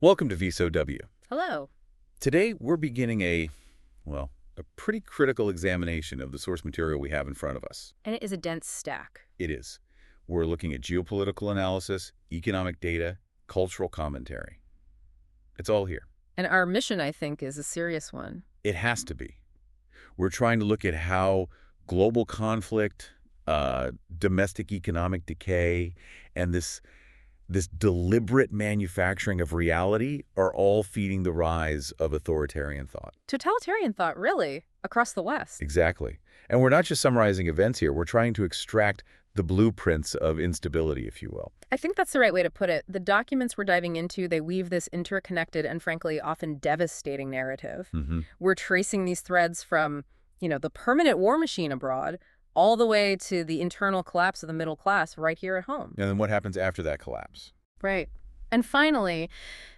Welcome to VSOW. Hello. Today, we're beginning a pretty critical examination of the source material we have in front of us. And it is a dense stack. It is. We're looking at geopolitical analysis, economic data, cultural commentary. It's all here. And our mission, I think, is a serious one. It has to be. We're trying to look at how global conflict, domestic economic decay, and this deliberate manufacturing of reality are all feeding the rise of authoritarian thought. Totalitarian thought, really, across the West. Exactly. And we're not just summarizing events here. We're trying to extract the blueprints of instability, if you will. I think that's the right way to put it. The documents we're diving into, they weave this interconnected and frankly often devastating narrative. We're tracing these threads from, the permanent war machine abroad all the way to the internal collapse of the middle class right here at home. And then what happens after that collapse? Right. And finally,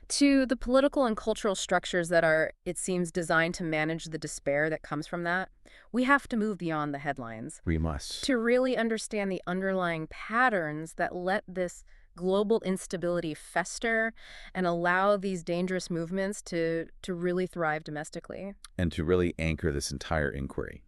to the political and cultural structures that are, it seems, designed to manage the despair that comes from that. We have to move beyond the headlines. We must. To really understand the underlying patterns that let this global instability fester and allow these dangerous movements to really thrive domestically. And to really anchor this entire inquiry.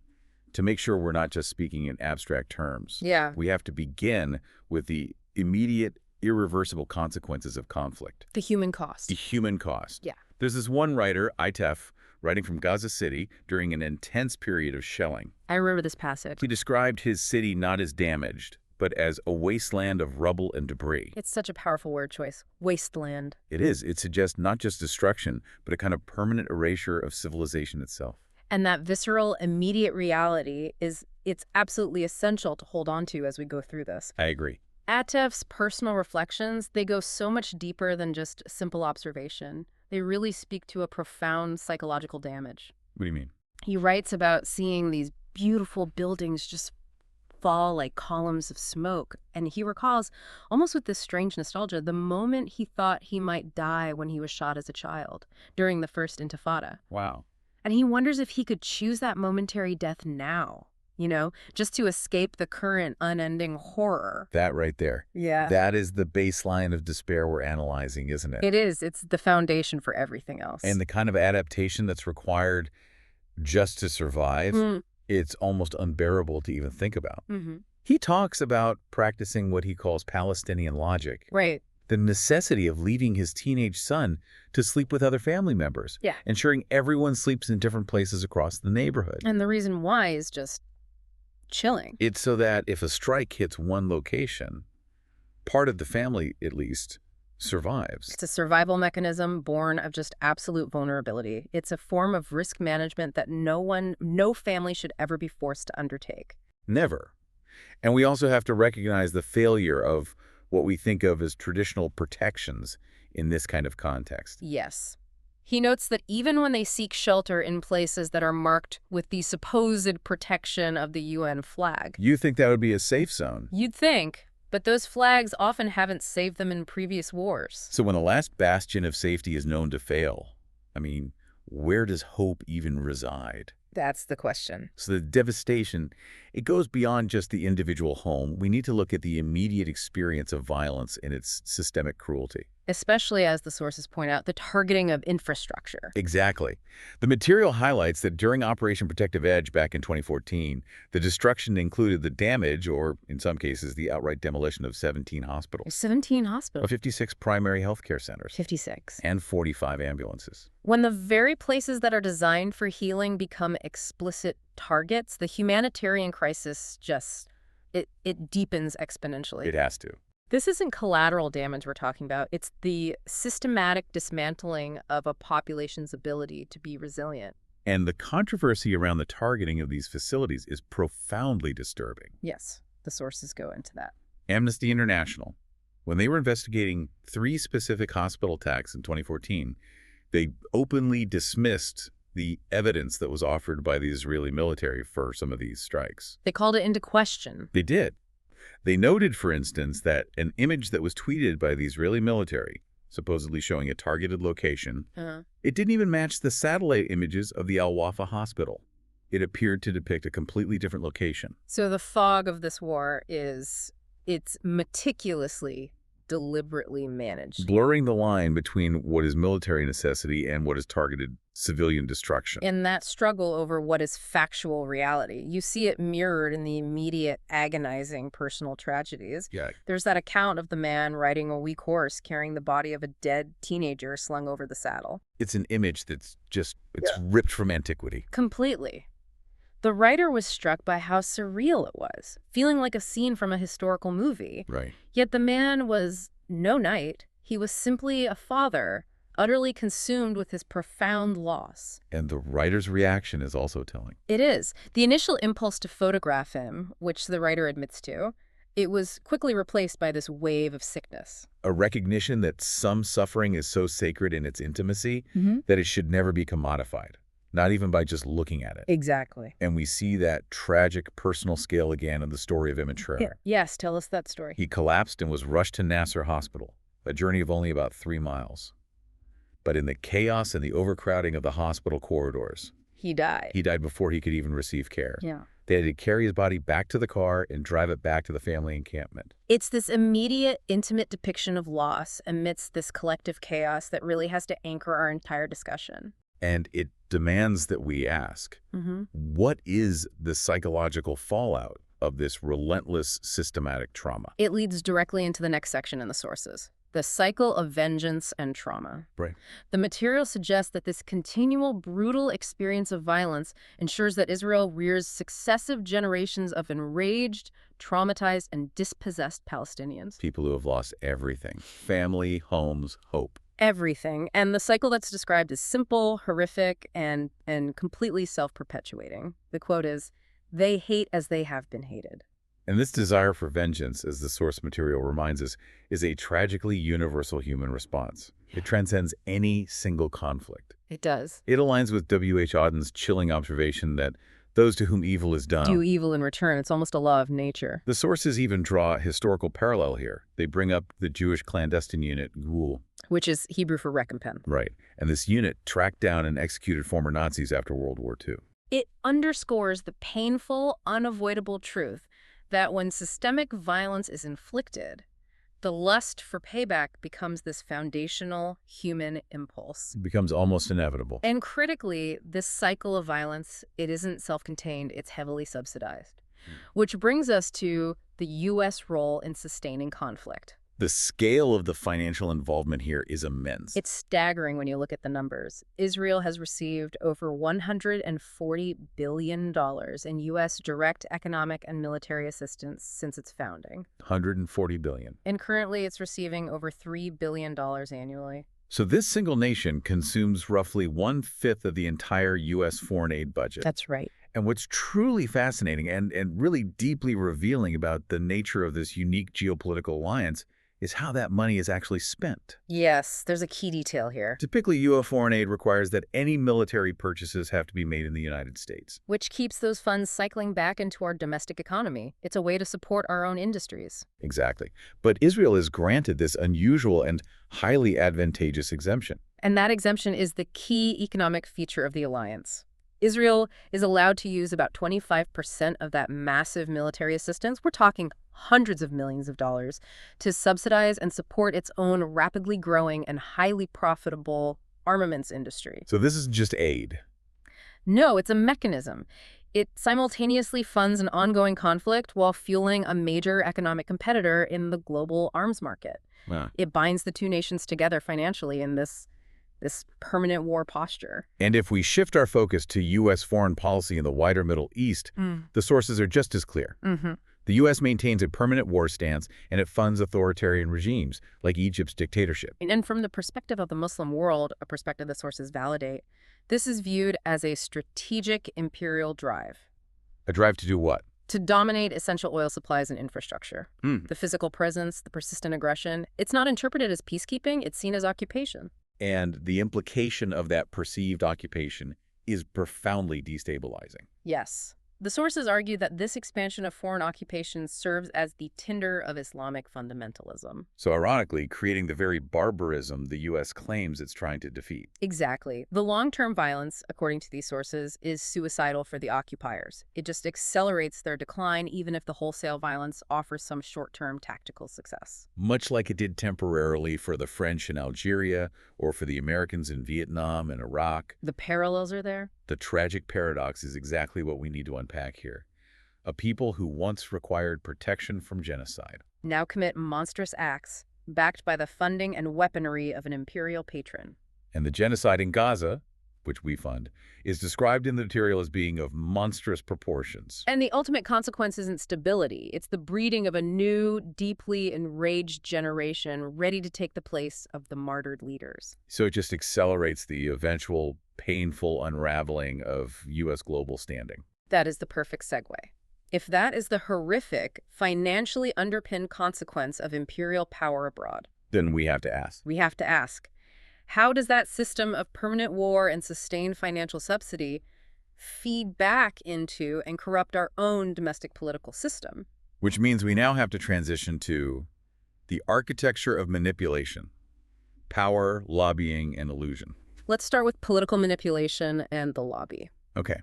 To make sure we're not just speaking in abstract terms. Yeah. We have to begin with the immediate, irreversible consequences of conflict. The human cost. The human cost. Yeah. There's this one writer, Itef, writing from Gaza City during an intense period of shelling. I remember this passage. He described his city not as damaged, but as a wasteland of rubble and debris. It's such a powerful word choice. Wasteland. It is. It suggests not just destruction, but a kind of permanent erasure of civilization itself. And that visceral, immediate reality it's absolutely essential to hold on to as we go through this. I agree. Atef's personal reflections, they go so much deeper than just simple observation. They really speak to a profound psychological damage. What do you mean? He writes about seeing these beautiful buildings just fall like columns of smoke. And he recalls, almost with this strange nostalgia, the moment he thought he might die when he was shot as a child during the first Intifada. Wow. And he wonders if he could choose that momentary death now, just to escape the current unending horror. That right there. Yeah. That is the baseline of despair we're analyzing, isn't it? It is. It's the foundation for everything else. And the kind of adaptation that's required just to survive, it's almost unbearable to even think about. He talks about practicing what he calls Palestinian logic. Right. The necessity of leaving his teenage son to sleep with other family members. Yeah. Ensuring everyone sleeps in different places across the neighborhood. And the reason why is just chilling. It's so that if a strike hits one location, part of the family, at least, survives. It's a survival mechanism born of just absolute vulnerability. It's a form of risk management that no family should ever be forced to undertake. Never. And we also have to recognize the failure of what we think of as traditional protections in this kind of context. Yes. He notes that even when they seek shelter in places that are marked with the supposed protection of the UN flag. You think that would be a safe zone? You'd think, but those flags often haven't saved them in previous wars. So when the last bastion of safety is known to fail, where does hope even reside? That's the question. So the devastation, it goes beyond just the individual home. We need to look at the immediate experience of violence and its systemic cruelty. Especially, as the sources point out, the targeting of infrastructure. Exactly. The material highlights that during Operation Protective Edge back in 2014, the destruction included the damage, or in some cases, the outright demolition of 17 hospitals. 17 hospitals. 56 primary health care centers. 56. And 45 ambulances. When the very places that are designed for healing become explicit targets, the humanitarian crisis it deepens exponentially. It has to. This isn't collateral damage we're talking about. It's the systematic dismantling of a population's ability to be resilient. And the controversy around the targeting of these facilities is profoundly disturbing. Yes, the sources go into that. Amnesty International, when they were investigating 3 specific hospital attacks in 2014, they openly dismissed the evidence that was offered by the Israeli military for some of these strikes. They called it into question. They did. They noted, for instance, that an image that was tweeted by the Israeli military, supposedly showing a targeted location, it didn't even match the satellite images of the Al-Wafa hospital. It appeared to depict a completely different location. So the fog of this war it's meticulously deliberately managed. Blurring the line between what is military necessity and what is targeted civilian destruction. In that struggle over what is factual reality, you see it mirrored in the immediate, agonizing personal tragedies. Yeah. There's that account of the man riding a weak horse carrying the body of a dead teenager slung over the saddle. It's an image that's just, it's ripped from antiquity. Completely. The writer was struck by how surreal it was, feeling like a scene from a historical movie. Right. Yet the man was no knight. He was simply a father, utterly consumed with his profound loss. And the writer's reaction is also telling. It is. The initial impulse to photograph him, which the writer admits to, it was quickly replaced by this wave of sickness. A recognition that some suffering is so sacred in its intimacy that it should never be commodified, not even by just looking at it. Exactly. And we see that tragic personal scale again in the story of Emmett Traer. Yes, tell us that story. He collapsed and was rushed to Nasser Hospital, a journey of only about 3 miles. But in the chaos and the overcrowding of the hospital corridors, He died. he died before he could even receive care. Yeah. They had to carry his body back to the car and drive it back to the family encampment. It's this immediate, intimate depiction of loss amidst this collective chaos that really has to anchor our entire discussion. And it demands that we ask, what is the psychological fallout of this relentless systematic trauma? It leads directly into the next section in the sources. The cycle of vengeance and trauma. Right. The material suggests that this continual, brutal experience of violence ensures that Israel rears successive generations of enraged, traumatized, and dispossessed Palestinians. People who have lost everything. Family, homes, hope. Everything. And the cycle that's described is simple, horrific, and completely self-perpetuating. The quote is, "They hate as they have been hated." And this desire for vengeance, as the source material reminds us, is a tragically universal human response. It transcends any single conflict. It does. It aligns with W.H. Auden's chilling observation that those to whom evil is done Do evil in return. It's almost a law of nature. The sources even draw a historical parallel here. They bring up the Jewish clandestine unit, Ghoul. Which is Hebrew for recompense. Right. And this unit tracked down and executed former Nazis after World War II. It underscores the painful, unavoidable truth that when systemic violence is inflicted, the lust for payback becomes this foundational human impulse. It becomes almost inevitable. And critically, this cycle of violence, it isn't self-contained, it's heavily subsidized. Which brings us to the U.S. role in sustaining conflict. The scale of the financial involvement here is immense. It's staggering when you look at the numbers. Israel has received over $140 billion in U.S. direct economic and military assistance since its founding. $140 billion. And currently it's receiving over $3 billion annually. So this single nation consumes roughly 1/5 of the entire U.S. foreign aid budget. That's right. And what's truly fascinating and really deeply revealing about the nature of this unique geopolitical alliance is how that money is actually spent. Yes, there's a key detail here. Typically, U.S. foreign aid requires that any military purchases have to be made in the United States. Which keeps those funds cycling back into our domestic economy. It's a way to support our own industries. Exactly. But Israel is granted this unusual and highly advantageous exemption. And that exemption is the key economic feature of the alliance. Israel is allowed to use about 25% of that massive military assistance, we're talking hundreds of millions of dollars, to subsidize and support its own rapidly growing and highly profitable armaments industry. So this isn't just aid. No, it's a mechanism. It simultaneously funds an ongoing conflict while fueling a major economic competitor in the global arms market. Wow. It binds the two nations together financially in this permanent war posture. And if we shift our focus to U.S. foreign policy in the wider Middle East, the sources are just as clear. The U.S. maintains a permanent war stance, and it funds authoritarian regimes, like Egypt's dictatorship. And from the perspective of the Muslim world, a perspective the sources validate, this is viewed as a strategic imperial drive. A drive to do what? To dominate essential oil supplies and infrastructure. The physical presence, the persistent aggression, it's not interpreted as peacekeeping, it's seen as occupation. And the implication of that perceived occupation is profoundly destabilizing. Yes. The sources argue that this expansion of foreign occupation serves as the tinder of Islamic fundamentalism. So ironically, creating the very barbarism the U.S. claims it's trying to defeat. Exactly. The long-term violence, according to these sources, is suicidal for the occupiers. It just accelerates their decline, even if the wholesale violence offers some short-term tactical success. Much like it did temporarily for the French in Algeria or for the Americans in Vietnam and Iraq. The parallels are there? The tragic paradox is exactly what we need to unpack here. A people who once required protection from genocide Now commit monstrous acts, backed by the funding and weaponry of an imperial patron. and the genocide in Gaza, which we fund, is described in the material as being of monstrous proportions. And the ultimate consequence isn't stability. It's the breeding of a new, deeply enraged generation ready to take the place of the martyred leaders. So it just accelerates the eventual painful unraveling of U.S. global standing. That is the perfect segue. If that is the horrific, financially underpinned consequence of imperial power abroad, Then we have to ask. we have to ask, how does that system of permanent war and sustained financial subsidy feed back into and corrupt our own domestic political system? Which means we now have to transition to the architecture of manipulation, power, lobbying, and illusion. Let's start with political manipulation and the lobby. Okay.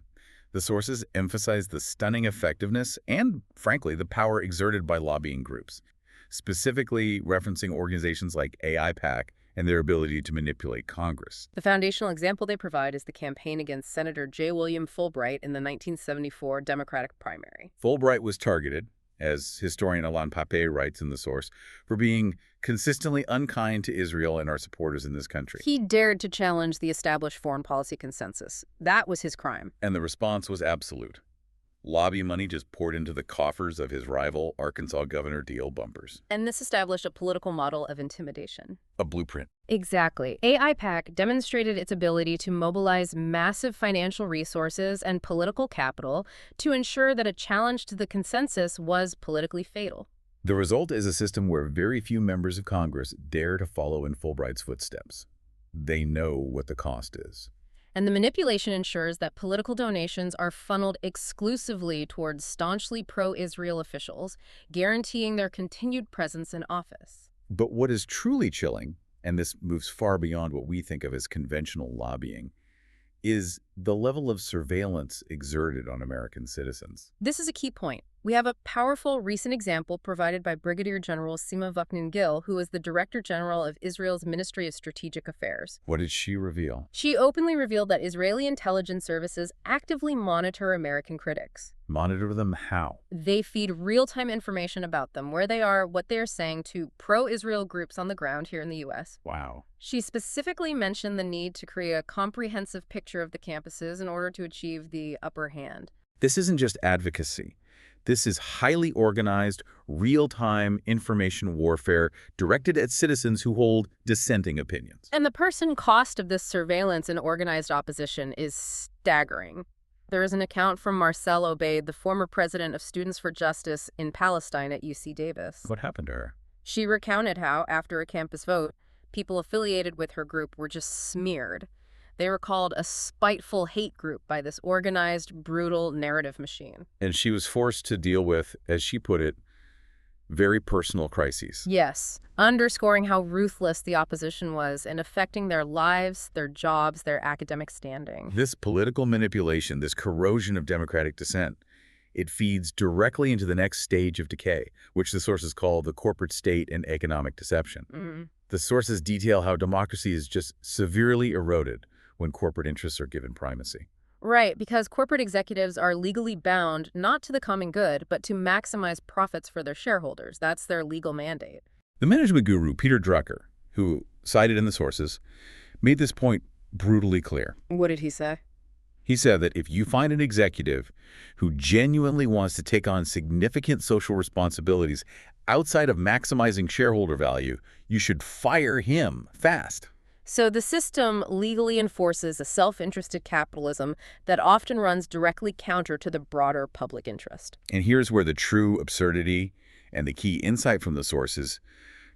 The sources emphasize the stunning effectiveness and, frankly, the power exerted by lobbying groups, specifically referencing organizations like AIPAC and their ability to manipulate Congress. The foundational example they provide is the campaign against Senator J. William Fulbright in the 1974 Democratic primary. Fulbright was targeted, as historian Alain Papé writes in the source, for being consistently unkind to Israel and our supporters in this country. He dared to challenge the established foreign policy consensus. That was his crime. And the response was absolute. Lobby money just poured into the coffers of his rival, Arkansas Governor D.L. Bumpers. And this established a political model of intimidation. A blueprint. Exactly. AIPAC demonstrated its ability to mobilize massive financial resources and political capital to ensure that a challenge to the consensus was politically fatal. The result is a system where very few members of Congress dare to follow in Fulbright's footsteps. They know what the cost is. And the manipulation ensures that political donations are funneled exclusively towards staunchly pro-Israel officials, guaranteeing their continued presence in office. But what is truly chilling, and this moves far beyond what we think of as conventional lobbying, is the level of surveillance exerted on American citizens. This is a key point. We have a powerful recent example provided by Brigadier General Sima Vaknin-Gil, who is the Director General of Israel's Ministry of Strategic Affairs. What did she reveal? She openly revealed that Israeli intelligence services actively monitor American critics. Monitor them how? They feed real-time information about them, where they are, what they are saying to pro-Israel groups on the ground here in the U.S. Wow. She specifically mentioned the need to create a comprehensive picture of the campuses in order to achieve the upper hand. This isn't just advocacy. This is highly organized, real-time information warfare directed at citizens who hold dissenting opinions. And the person cost of this surveillance and organized opposition is staggering. There is an account from Marcel Obeid, the former president of Students for Justice in Palestine at UC Davis. What happened to her? She recounted how, after a campus vote, people affiliated with her group were just smeared. They were called a spiteful hate group by this organized, brutal narrative machine. And she was forced to deal with, as she put it, very personal crises. Yes, underscoring how ruthless the opposition was in affecting their lives, their jobs, their academic standing. This political manipulation, this corrosion of democratic dissent, it feeds directly into the next stage of decay, which the sources call the corporate state and economic deception. The sources detail how democracy is just severely eroded when corporate interests are given primacy. Right, because corporate executives are legally bound not to the common good, but to maximize profits for their shareholders. That's their legal mandate. The management guru, Peter Drucker, who cited in the sources, made this point brutally clear. What did he say? He said that if you find an executive who genuinely wants to take on significant social responsibilities outside of maximizing shareholder value, you should fire him fast. So the system legally enforces a self-interested capitalism that often runs directly counter to the broader public interest. And here's where the true absurdity and the key insight from the sources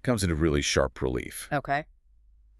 comes into really sharp relief. Okay.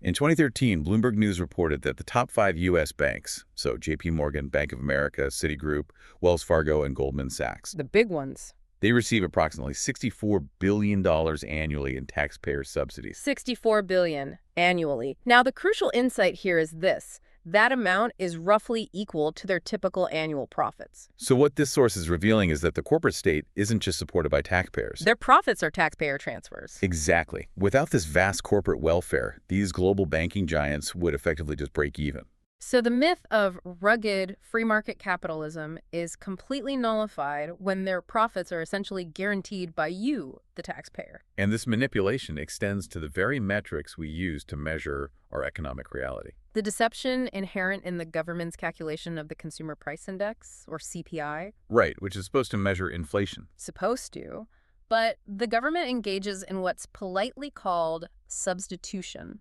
In 2013, Bloomberg News reported that the top 5 U.S. banks, so J.P. Morgan, Bank of America, Citigroup, Wells Fargo, and Goldman Sachs, The big ones. they receive approximately $64 billion annually in taxpayer subsidies. $64 billion annually. Now, the crucial insight here is this. That amount is roughly equal to their typical annual profits. So what this source is revealing is that the corporate state isn't just supported by taxpayers. Their profits are taxpayer transfers. Exactly. Without this vast corporate welfare, these global banking giants would effectively just break even. So the myth of rugged free market capitalism is completely nullified when their profits are essentially guaranteed by you, the taxpayer. And this manipulation extends to the very metrics we use to measure our economic reality. The deception inherent in the government's calculation of the Consumer Price Index, or CPI, Right, which is supposed to measure inflation. supposed to, but the government engages in what's politely called substitution.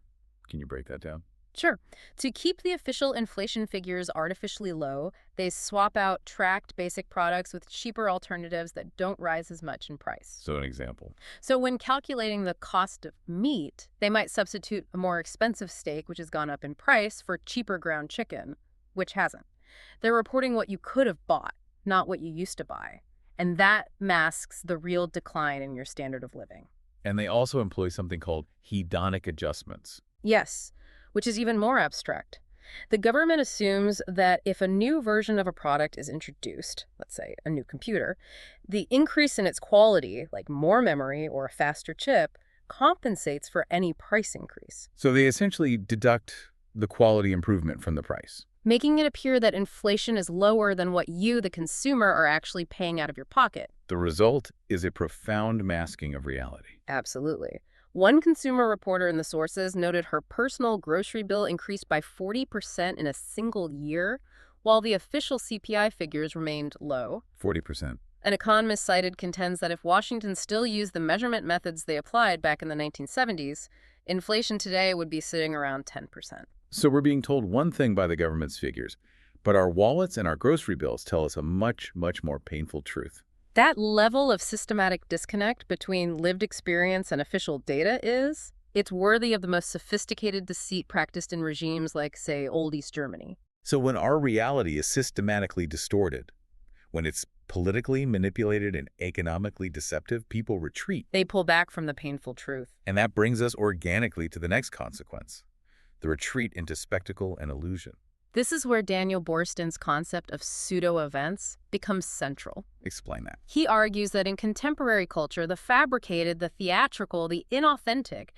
Can you break that down? Sure. To keep the official inflation figures artificially low, they swap out tracked basic products with cheaper alternatives that don't rise as much in price. So an example. So when calculating the cost of meat, they might substitute a more expensive steak, which has gone up in price, for cheaper ground chicken, which hasn't. They're reporting what you could have bought, not what you used to buy. And that masks the real decline in your standard of living. And they also employ something called hedonic adjustments. Yes, which is even more abstract. The government assumes that if a new version of a product is introduced, let's say a new computer, the increase in its quality, like more memory or a faster chip, compensates for any price increase, So they essentially deduct the quality improvement from the price. making it appear that inflation is lower than what you, the consumer, are actually paying out of your pocket. The result is a profound masking of reality. Absolutely. One consumer reporter in the sources noted her personal grocery bill increased by 40% in a single year, while the official CPI figures remained low. 40%. An economist cited contends that if Washington still used the measurement methods they applied back in the 1970s, inflation today would be sitting around 10%. So we're being told one thing by the government's figures, but our wallets and our grocery bills tell us a much, much more painful truth. That level of systematic disconnect between lived experience and official data it's worthy of the most sophisticated deceit practiced in regimes like, say, old East Germany. So when our reality is systematically distorted, when it's politically manipulated and economically deceptive, people retreat. They pull back from the painful truth. And that brings us organically to the next consequence, the retreat into spectacle and illusion. This is where Daniel Boorstin's concept of pseudo-events becomes central. Explain that. He argues that in contemporary culture, the fabricated, the theatrical, the inauthentic,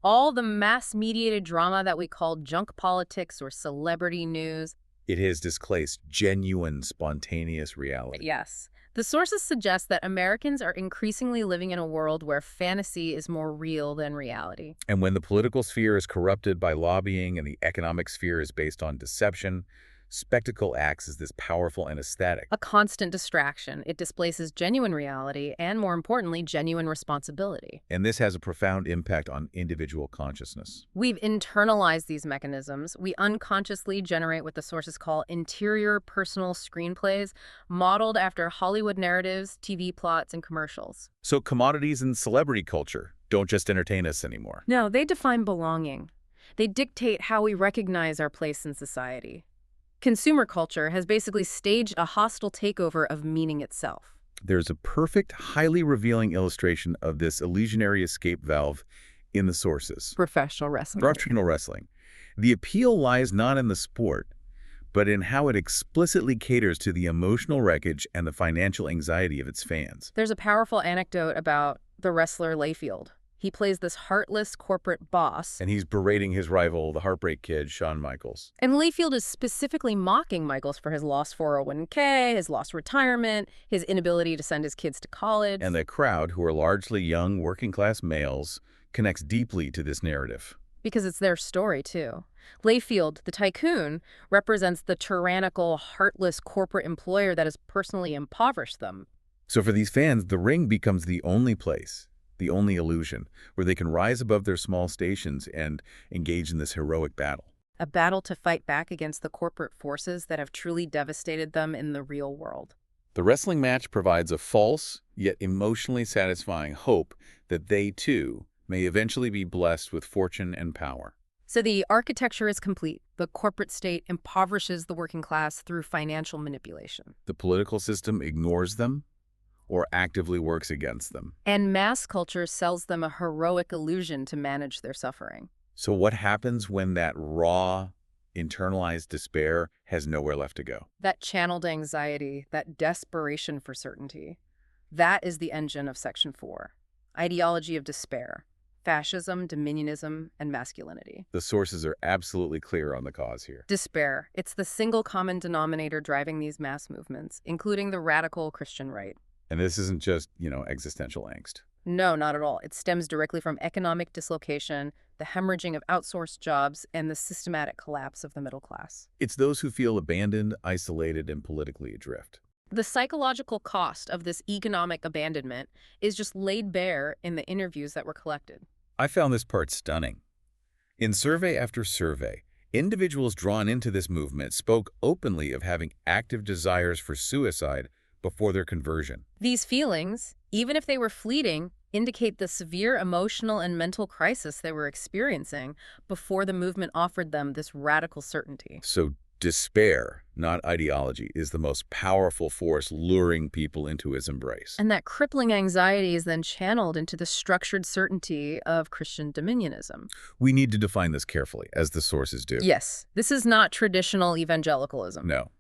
all the mass-mediated drama that we call junk politics or celebrity news. It has displaced genuine, spontaneous reality. Yes. The sources suggest that Americans are increasingly living in a world where fantasy is more real than reality. And when the political sphere is corrupted by lobbying and the economic sphere is based on deception, spectacle acts as this powerful anesthetic. A constant distraction. It displaces genuine reality and, more importantly, genuine responsibility. And this has a profound impact on individual consciousness. We've internalized these mechanisms. We unconsciously generate what the sources call interior personal screenplays, modeled after Hollywood narratives, TV plots, and commercials. So commodities and celebrity culture don't just entertain us anymore. No, they define belonging. They dictate how we recognize our place in society. Consumer culture has basically staged a hostile takeover of meaning itself. There's a perfect, highly revealing illustration of this illusionary escape valve in the sources. Professional wrestling. Professional wrestling. The appeal lies not in the sport, but in how it explicitly caters to the emotional wreckage and the financial anxiety of its fans. There's a powerful anecdote about the wrestler Layfield. He plays this heartless corporate boss. And he's berating his rival, the Heartbreak Kid, Shawn Michaels. And Layfield is specifically mocking Michaels for his lost 401k, his lost retirement, his inability to send his kids to college. And the crowd, who are largely young, working-class males, connects deeply to this narrative. Because it's their story, too. Layfield, the tycoon, represents the tyrannical, heartless corporate employer that has personally impoverished them. So for these fans, the ring becomes the only place, the only illusion, where they can rise above their small stations and engage in this heroic battle. A battle to fight back against the corporate forces that have truly devastated them in the real world. The wrestling match provides a false, yet emotionally satisfying hope that they, too, may eventually be blessed with fortune and power. So the architecture is complete. The corporate state impoverishes the working class through financial manipulation. The political system ignores them or actively works against them. And mass culture sells them a heroic illusion to manage their suffering. So what happens when that raw, internalized despair has nowhere left to go? That channeled anxiety, that desperation for certainty, that is the engine of Section 4. Ideology of despair. Fascism, dominionism, and masculinity. The sources are absolutely clear on the cause here. Despair. It's the single common denominator driving these mass movements, including the radical Christian right. And this isn't just, existential angst. No, not at all. It stems directly from economic dislocation, the hemorrhaging of outsourced jobs, and the systematic collapse of the middle class. It's those who feel abandoned, isolated, and politically adrift. The psychological cost of this economic abandonment is just laid bare in the interviews that were collected. I found this part stunning. In survey after survey, individuals drawn into this movement spoke openly of having active desires for suicide before their conversion. These feelings, even if they were fleeting, indicate the severe emotional and mental crisis they were experiencing before the movement offered them this radical certainty. So despair, not ideology, is the most powerful force luring people into its embrace. And that crippling anxiety is then channeled into the structured certainty of Christian dominionism. We need to define this carefully, as the sources do. Yes, this is not traditional evangelicalism. No.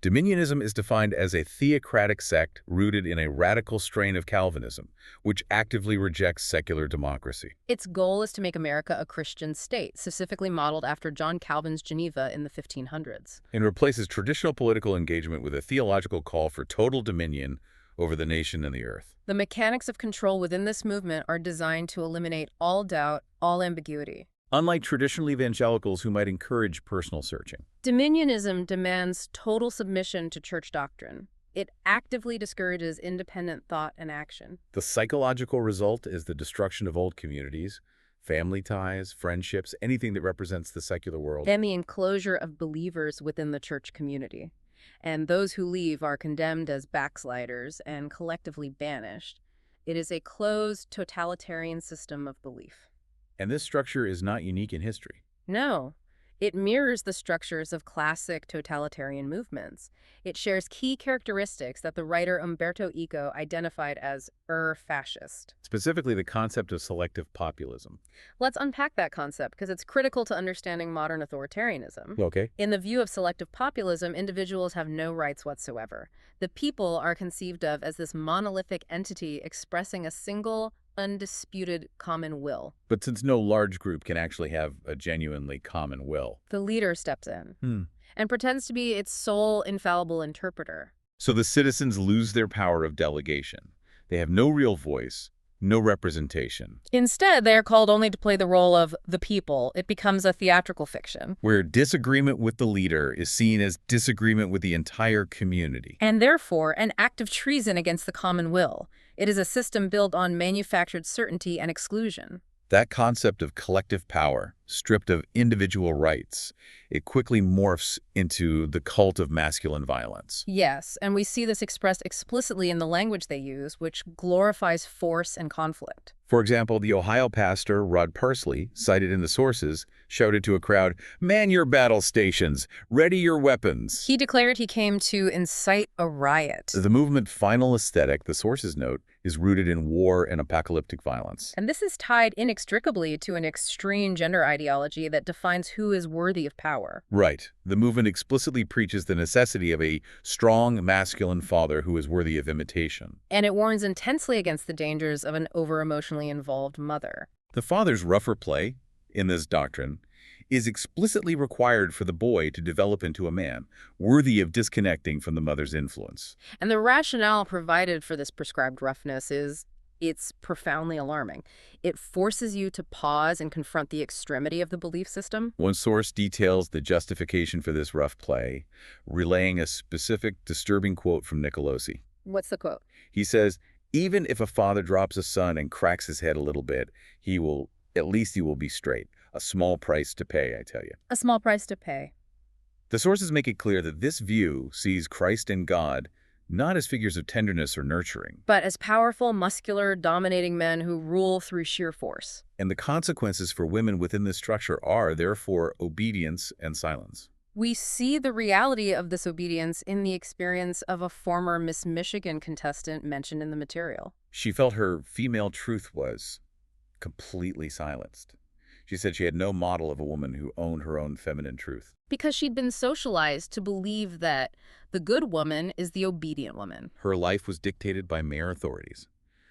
Dominionism is defined as a theocratic sect rooted in a radical strain of Calvinism, which actively rejects secular democracy. Its goal is to make America a Christian state, specifically modeled after John Calvin's Geneva in the 1500s. And replaces traditional political engagement with a theological call for total dominion over the nation and the earth. The mechanics of control within this movement are designed to eliminate all doubt, all ambiguity. Unlike traditional evangelicals who might encourage personal searching. Dominionism demands total submission to church doctrine. It actively discourages independent thought and action. The psychological result is the destruction of old communities, family ties, friendships, anything that represents the secular world. And the enclosure of believers within the church community. And those who leave are condemned as backsliders and collectively banished. It is a closed, totalitarian system of belief. And this structure is not unique in history. No, it mirrors the structures of classic totalitarian movements. It shares key characteristics that the writer Umberto Eco identified as fascist. Specifically, the concept of selective populism. Let's unpack that concept because it's critical to understanding modern authoritarianism. Okay. In the view of selective populism, individuals have no rights whatsoever. The people are conceived of as this monolithic entity expressing a single, undisputed common will. But since no large group can actually have a genuinely common will, the leader steps in and pretends to be its sole infallible interpreter. So the citizens lose their power of delegation. They have no real voice, no representation. Instead, they are called only to play the role of the people. It becomes a theatrical fiction. Where disagreement with the leader is seen as disagreement with the entire community. And therefore, an act of treason against the common will. It is a system built on manufactured certainty and exclusion. That concept of collective power, stripped of individual rights, it quickly morphs into the cult of masculine violence. Yes, and we see this expressed explicitly in the language they use, which glorifies force and conflict. For example, the Ohio pastor, Rod Parsley, cited in the sources, shouted to a crowd, "Man your battle stations, ready your weapons." He declared he came to incite a riot. The movement's final aesthetic, the sources note, is rooted in war and apocalyptic violence. And this is tied inextricably to an extreme gender ideology that defines who is worthy of power. Right. The movement explicitly preaches the necessity of a strong masculine father who is worthy of imitation. And it warns intensely against the dangers of an over-emotionally involved mother. The father's rougher play, in this doctrine, is explicitly required for the boy to develop into a man, worthy of disconnecting from the mother's influence. And the rationale provided for this prescribed roughness it's profoundly alarming. It forces you to pause and confront the extremity of the belief system. One source details the justification for this rough play, relaying a specific disturbing quote from Nicolosi. What's the quote? He says, "Even if a father drops a son and cracks his head a little bit, at least he will be straight. A small price to pay, I tell you." A small price to pay. The sources make it clear that this view sees Christ and God, not as figures of tenderness or nurturing. but as powerful, muscular, dominating men who rule through sheer force. And the consequences for women within this structure are, therefore, obedience and silence. We see the reality of this obedience in the experience of a former Miss Michigan contestant mentioned in the material. She felt her female truth was completely silenced. She said she had no model of a woman who owned her own feminine truth. Because she'd been socialized to believe that the good woman is the obedient woman. Her life was dictated by male authorities.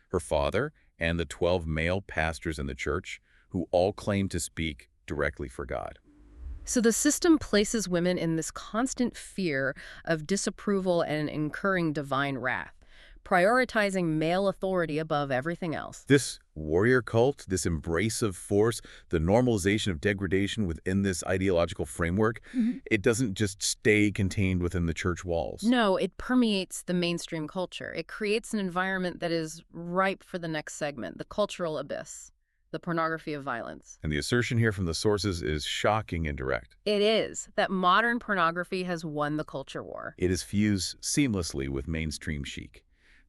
Her father and the 12 male pastors in the church who all claimed to speak directly for God. So the system places women in this constant fear of disapproval and incurring divine wrath, prioritizing male authority above everything else. This warrior cult, this embrace of force, the normalization of degradation within this ideological framework, it doesn't just stay contained within the church walls. No, it permeates the mainstream culture. It creates an environment that is ripe for the next segment, the cultural abyss, the pornography of violence. And the assertion here from the sources is shocking and direct. It is that modern pornography has won the culture war. It is fused seamlessly with mainstream chic.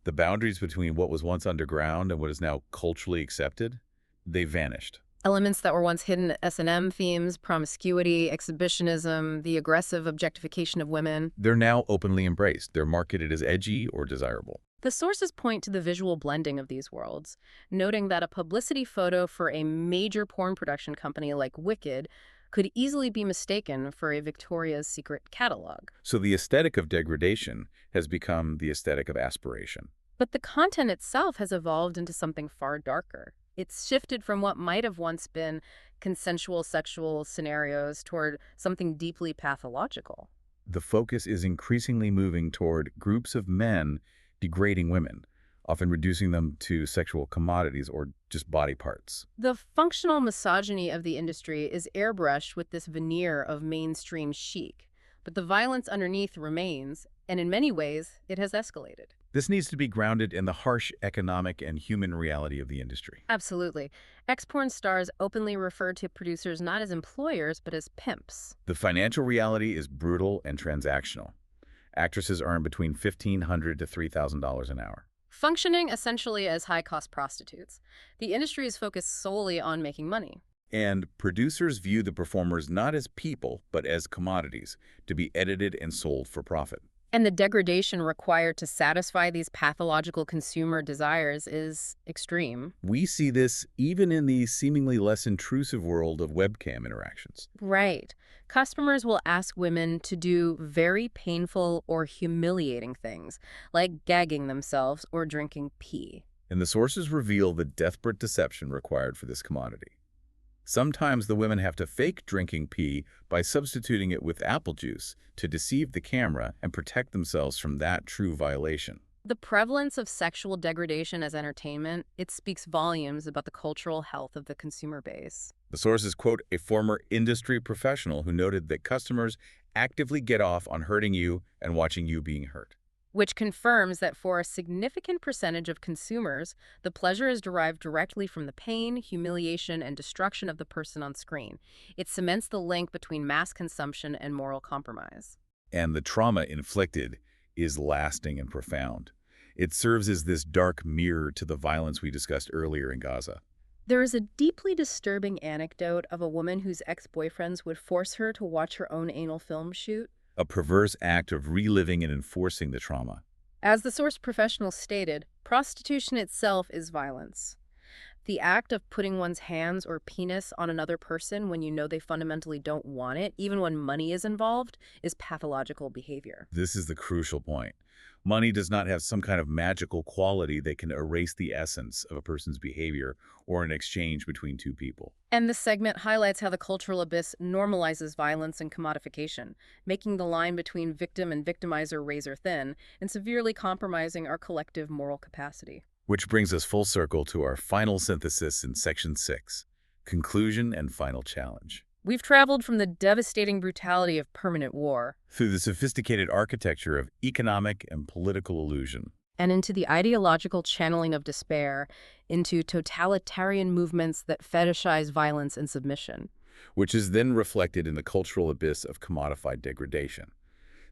The boundaries between what was once underground and what is now culturally accepted, they vanished. Elements that were once hidden S&M themes, promiscuity, exhibitionism, the aggressive objectification of women. They're now openly embraced. They're marketed as edgy or desirable. The sources point to the visual blending of these worlds, noting that a publicity photo for a major porn production company like Wicked could easily be mistaken for a Victoria's Secret catalog. So the aesthetic of degradation has become the aesthetic of aspiration. But the content itself has evolved into something far darker. It's shifted from what might have once been consensual sexual scenarios toward something deeply pathological. The focus is increasingly moving toward groups of men degrading women, often reducing them to sexual commodities or just body parts. The functional misogyny of the industry is airbrushed with this veneer of mainstream chic, but the violence underneath remains, and in many ways, it has escalated. This needs to be grounded in the harsh economic and human reality of the industry. Absolutely. Ex-porn stars openly refer to producers not as employers, but as pimps. The financial reality is brutal and transactional. Actresses earn between $1,500 to $3,000 an hour. Functioning essentially as high-cost prostitutes, the industry is focused solely on making money. And producers view the performers not as people, but as commodities, to be edited and sold for profit. And the degradation required to satisfy these pathological consumer desires is extreme. We see this even in the seemingly less intrusive world of webcam interactions. Right. Customers will ask women to do very painful or humiliating things, like gagging themselves or drinking pee. And the sources reveal the desperate deception required for this commodity. Sometimes the women have to fake drinking pee by substituting it with apple juice to deceive the camera and protect themselves from that true violation. The prevalence of sexual degradation as entertainment, it speaks volumes about the cultural health of the consumer base. The sources quote a former industry professional who noted that customers actively get off on hurting you and watching you being hurt. Which confirms that for a significant percentage of consumers, the pleasure is derived directly from the pain, humiliation, and destruction of the person on screen. It cements the link between mass consumption and moral compromise. And the trauma inflicted is lasting and profound. It serves as this dark mirror to the violence we discussed earlier in Gaza. There is a deeply disturbing anecdote of a woman whose ex-boyfriends would force her to watch her own anal film shoot. A perverse act of reliving and enforcing the trauma. As the source professional stated, prostitution itself is violence. The act of putting one's hands or penis on another person when you know they fundamentally don't want it, even when money is involved, is pathological behavior. This is the crucial point. Money does not have some kind of magical quality that can erase the essence of a person's behavior or an exchange between two people. And this segment highlights how the cultural abyss normalizes violence and commodification, making the line between victim and victimizer razor thin and severely compromising our collective moral capacity. Which brings us full circle to our final synthesis in Section 6, Conclusion and Final Challenge. We've traveled from the devastating brutality of permanent war through the sophisticated architecture of economic and political illusion, and into the ideological channeling of despair, into totalitarian movements that fetishize violence and submission. which is then reflected in the cultural abyss of commodified degradation.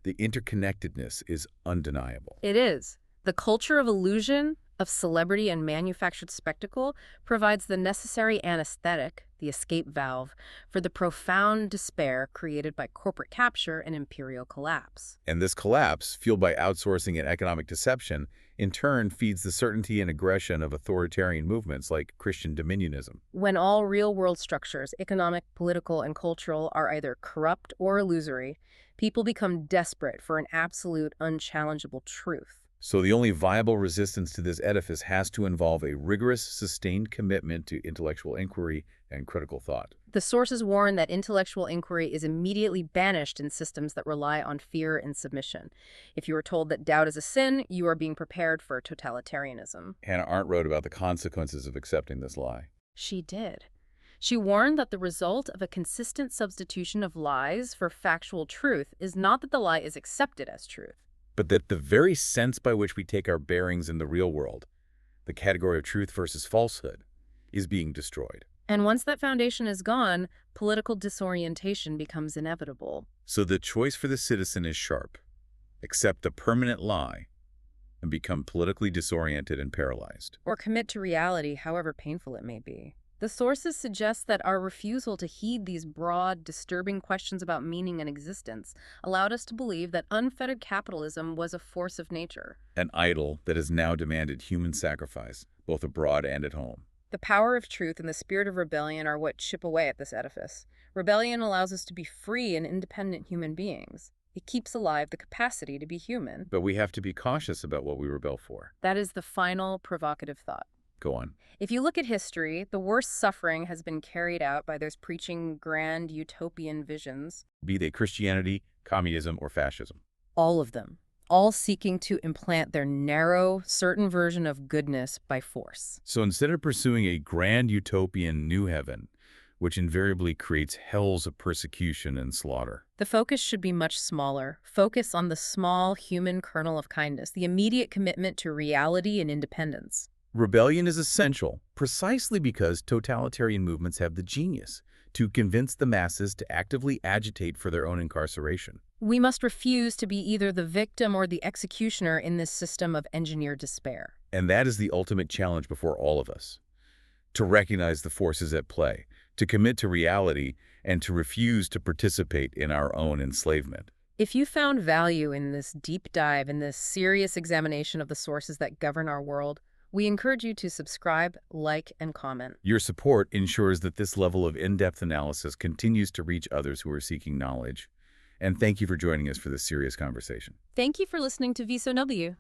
The interconnectedness is undeniable. It is. The culture of illusion, of celebrity and manufactured spectacle provides the necessary anesthetic, the escape valve, for the profound despair created by corporate capture and imperial collapse. And this collapse, fueled by outsourcing and economic deception, in turn feeds the certainty and aggression of authoritarian movements like Christian dominionism. When all real-world structures, economic, political, and cultural, are either corrupt or illusory, people become desperate for an absolute, unchallengeable truth. So the only viable resistance to this edifice has to involve a rigorous, sustained commitment to intellectual inquiry and critical thought. The sources warn that intellectual inquiry is immediately banished in systems that rely on fear and submission. If you are told that doubt is a sin, you are being prepared for totalitarianism. Hannah Arendt wrote about the consequences of accepting this lie. She did. She warned that the result of a consistent substitution of lies for factual truth is not that the lie is accepted as truth, But that the very sense by which we take our bearings in the real world, the category of truth versus falsehood, is being destroyed. and once that foundation is gone, political disorientation becomes inevitable. So the choice for the citizen is sharp. Accept the permanent lie and become politically disoriented and paralyzed. Or commit to reality, however painful it may be. The sources suggest that our refusal to heed these broad, disturbing questions about meaning and existence allowed us to believe that unfettered capitalism was a force of nature. An idol that has now demanded human sacrifice, both abroad and at home. The power of truth and the spirit of rebellion are what chip away at this edifice. Rebellion allows us to be free and independent human beings. It keeps alive the capacity to be human. But we have to be cautious about what we rebel for. That is the final provocative thought. Go on. If you look at history, the worst suffering has been carried out by those preaching grand utopian visions. Be they Christianity, communism, or fascism. All of them. All seeking to implant their narrow, certain version of goodness by force. So instead of pursuing a grand utopian new heaven, which invariably creates hells of persecution and slaughter, The focus should be much smaller. Focus on the small human kernel of kindness, the immediate commitment to reality and independence. rebellion is essential precisely because totalitarian movements have the genius to convince the masses to actively agitate for their own incarceration. We must refuse to be either the victim or the executioner in this system of engineered despair. And that is the ultimate challenge before all of us. To recognize the forces at play, to commit to reality, and to refuse to participate in our own enslavement. If you found value in this deep dive, in this serious examination of the sources that govern our world, we encourage you to subscribe, like, and comment. Your support ensures that this level of in-depth analysis continues to reach others who are seeking knowledge. And thank you for joining us for this serious conversation. Thank you for listening to VSOW.